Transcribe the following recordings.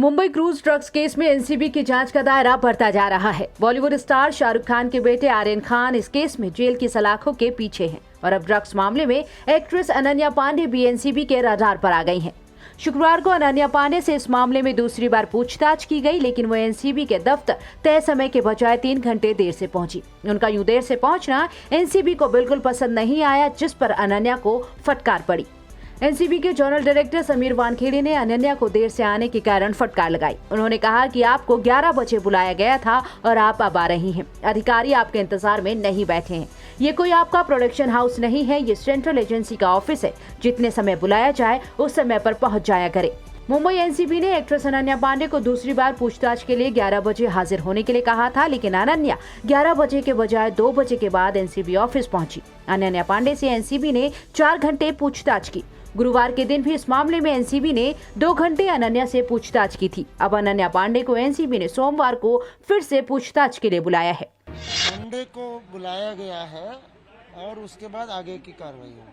Mumbai cruise drugs case में NCB की जांच का दायरा बढ़ता जा रहा है। बॉलीवुड स्टार शाहरुख खान के बेटे आर्यन खान इस केस में जेल की सलाखों के पीछे हैं और अब ड्रग्स मामले में एक्ट्रेस अनन्या पांडे भी एनसीबी के रडार पर आ गई हैं। शुक्रवार को अनन्या पांडे से इस मामले में दूसरी बार पूछताछ की गई, लेकिन वो एनसीबी के दफ्तर तय समय के बजाय 3 घंटे देर से पहुंची। उनका यूं देर से पहुंचना एनसीबी को बिल्कुल पसंद नहीं आया, जिस पर अनन्या को फटकार पड़ी। एनसीबी के जनरल डायरेक्टर समीर वानखेड़े ने अनन्या को देर से आने के कारण फटकार लगाई। उन्होंने कहा कि आपको 11 बजे बुलाया गया था और आप अब आ रही हैं। अधिकारी आपके इंतजार में नहीं बैठे हैं। ये कोई आपका प्रोडक्शन हाउस नहीं है, ये सेंट्रल एजेंसी का ऑफिस है। जितने समय बुलाया जाए उस समय पर पहुंच जाया करे। मुंबई एनसीबी ने एक्ट्रेस अनन्या पांडे को दूसरी बार पूछताछ के लिए 11 बजे हाजिर होने के लिए कहा था, लेकिन अनन्या 11 बजे के बजाय 2 बजे के बाद एनसीबी ऑफिस पहुंची। अनन्या पांडे से एनसीबी ने 4 घंटे पूछताछ की। गुरुवार के दिन भी इस मामले में एनसीबी ने 2 घंटे अनन्या से पूछताछ की थी। अब अनन्या पांडे को एनसीबी ने सोमवार को फिर से पूछताछ के लिए बुलाया है। पांडे को बुलाया गया है और उसके बाद आगे की कार्रवाई होगी।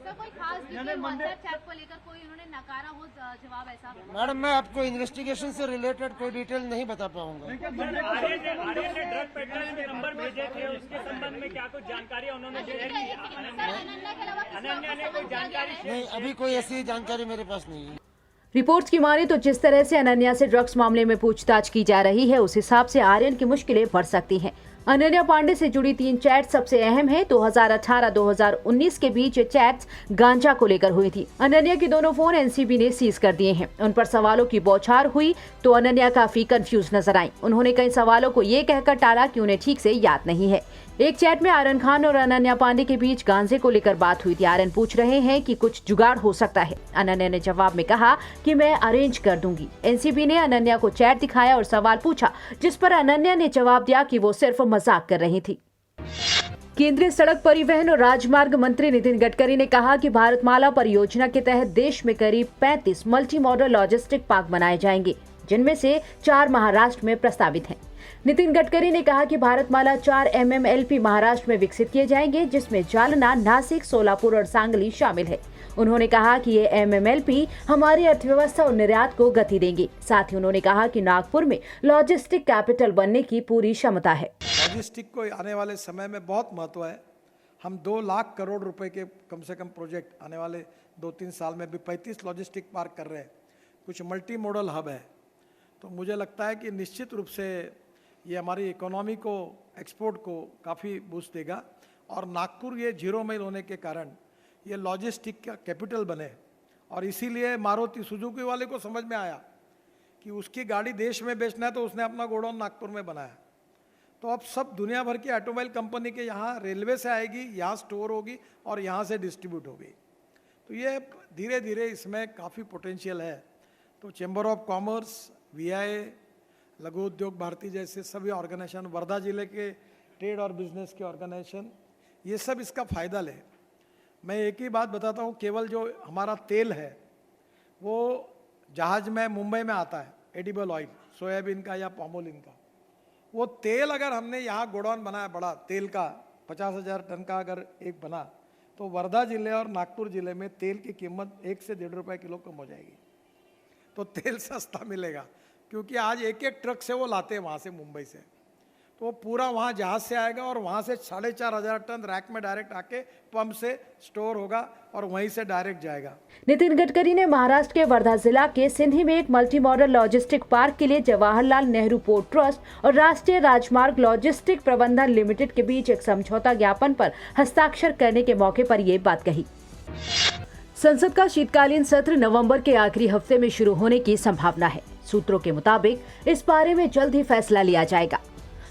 कोई खास डिटेल व्हाट्सएप चैट को लेकर कोई उन्होंने नकारा हो जवाब ऐसा? मैडम, मैं आपको इन्वेस्टिगेशन से रिलेटेड कोई डिटेल नहीं बता पाऊंगा। आर्यन ने ड्रग पेडलर्स के नंबर भेजे थे, उसके संबंध में क्या कुछ जानकारी उन्होंने शेयर की? अनन्या ने कोई जानकारी नहीं, अभी कोई ऐसी जानकारी मेरे पास नहीं है। रिपोर्ट्स की माने तो जिस तरह से अनन्या से ड्रग्स मामले में पूछताछ की जा रही है, उस हिसाब से आर्यन की मुश्किलें बढ़ सकती हैं। अनन्या पांडे से जुड़ी 3 चैट सबसे अहम है। 2018-2019 के बीच ये चैट्स गांजा को लेकर हुई थी। अनन्या के दोनों फोन एनसीबी ने सीज कर दिए हैं। उन पर सवालों की बौछार हुई तो अनन्या काफी कंफ्यूज नजर आई। उन्होंने कई सवालों को ये कहकर टाला कि उन्हें ठीक से याद नहीं है। एक चैट में आर्यन खान और अनन्या पांडे के बीच गांजे को लेकर बात हुई थी। आर्यन पूछ रहे हैं कि कुछ जुगाड़ हो सकता है। अनन्या ने जवाब में कहा कि मैं अरेंज कर दूंगी। एनसीबी ने अनन्या को चैट दिखाया और सवाल पूछा, जिस पर अनन्या ने जवाब दिया कि वो सिर्फ मजाक कर रही थी। केंद्रीय सड़क परिवहन और राजमार्ग मंत्री नितिन गडकरी ने कहा कि भारतमाला परियोजना के तहत देश में करीब 35 मल्टी मॉडल लॉजिस्टिक पार्क बनाए जाएंगे, जिनमें से 4 महाराष्ट्र में प्रस्तावित हैं। नितिन गडकरी ने कहा कि भारतमाला 4 MMLP महाराष्ट्र में विकसित किए जाएंगे, जिसमें जालना, नासिक, सोलापुर और सांगली शामिल है। उन्होंने कहा कि ये MMLP हमारी अर्थव्यवस्था और निर्यात को गति देंगे। साथ ही उन्होंने कहा कि नागपुर में लॉजिस्टिक कैपिटल बनने की पूरी क्षमता है। लॉजिस्टिक को आने वाले समय में बहुत महत्व है। हम 2 लाख करोड़ रुपए के कम से कम प्रोजेक्ट आने वाले 2-3 साल में भी 35 लॉजिस्टिक पार्क कर रहे हैं। कुछ मल्टी मॉडल हब है। तो मुझे लगता है कि निश्चित रूप से ये हमारी इकोनॉमी को, एक्सपोर्ट को काफ़ी बूस्ट देगा और नागपुर ये 0 माइल होने के कारण ये लॉजिस्टिक का कैपिटल बने और इसीलिए मारुति सुजुकी वाले को समझ में आया कि उसकी गाड़ी देश में बेचना है तो उसने अपना गोडाउन नागपुर में बनाया। तो अब सब दुनिया भर की ऑटोमोबाइल कंपनी के यहाँ रेलवे से आएगी, यहाँ स्टोर होगी और यहाँ से डिस्ट्रीब्यूट होगी। तो ये धीरे धीरे इसमें काफ़ी पोटेंशियल है। तो चैम्बर ऑफ कॉमर्स, VI, लघु उद्योग भारती जैसे सभी ऑर्गेनाइजेशन, वर्धा जिले के ट्रेड और बिजनेस के ऑर्गेनाइजेशन, ये सब इसका फ़ायदा ले। मैं एक ही बात बताता हूँ, केवल जो हमारा तेल है वो जहाज़ में मुंबई में आता है, एडिबल ऑयल, सोयाबीन का या पामोलिन का। वो तेल अगर हमने यहाँ गोडाउन बनाया बड़ा तेल का 50,000 टन का अगर एक बना, तो वर्धा जिले और नागपुर जिले में तेल की कीमत 1 से 1.5 रुपये किलो कम हो जाएगी। तो तेल सस्ता मिलेगा, क्योंकि आज एक ट्रक से वो लाते हैं वहाँ से, मुंबई से। तो वो पूरा वहाँ जहाज से आएगा और वहाँ से 4,500 टन रैक में डायरेक्ट आके पंप से स्टोर होगा और वहीं से डायरेक्ट जाएगा। नितिन गडकरी ने महाराष्ट्र के वर्धा जिला के सिंधी में एक मल्टी मॉडल लॉजिस्टिक पार्क के लिए जवाहरलाल नेहरू पोर्ट ट्रस्ट और राष्ट्रीय राजमार्ग लॉजिस्टिक प्रबंधन लिमिटेड के बीच एक समझौता ज्ञापन पर हस्ताक्षर करने के मौके पर ये बात कही। संसद का शीतकालीन सत्र नवंबर के आखिरी हफ्ते में शुरू होने की संभावना है। सूत्रों के मुताबिक इस बारे में जल्द ही फैसला लिया जाएगा।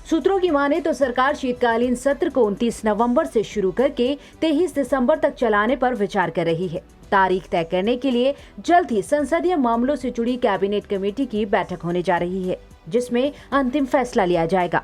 सूत्रों की माने तो सरकार शीतकालीन सत्र को 29 नवंबर से शुरू करके 23 दिसंबर तक चलाने पर विचार कर रही है। तारीख तय करने के लिए जल्द ही संसदीय मामलों से जुड़ी कैबिनेट कमेटी की बैठक होने जा रही है, जिसमें अंतिम फैसला लिया जाएगा।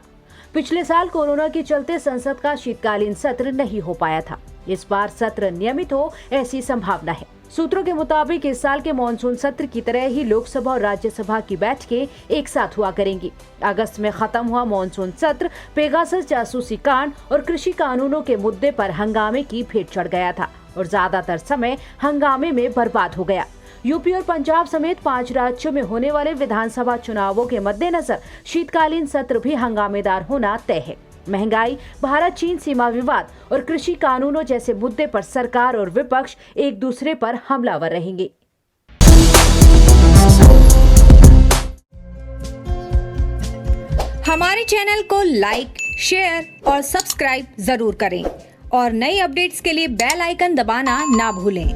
पिछले साल कोरोना के चलते संसद का शीतकालीन सत्र नहीं हो पाया था। इस बार सत्र नियमित हो, ऐसी संभावना है। सूत्रों के मुताबिक इस साल के मॉनसून सत्र की तरह ही लोकसभा और राज्यसभा की बैठकें एक साथ हुआ करेंगी। अगस्त में खत्म हुआ मॉनसून सत्र पेगासस जासूसी कांड और कृषि कानूनों के मुद्दे पर हंगामे की भेंट चढ़ गया था और ज्यादातर समय हंगामे में बर्बाद हो गया। यूपी और पंजाब समेत 5 राज्यों में होने वाले विधानसभा चुनावों के मद्देनजर शीतकालीन सत्र भी हंगामेदार होना तय है। महंगाई, भारत चीन सीमा विवाद और कृषि कानूनों जैसे मुद्दे पर सरकार और विपक्ष एक दूसरे पर हमलावर रहेंगे। हमारे चैनल को लाइक, शेयर और सब्सक्राइब जरूर करें और नई अपडेट्स के लिए बेल आइकन दबाना ना भूलें।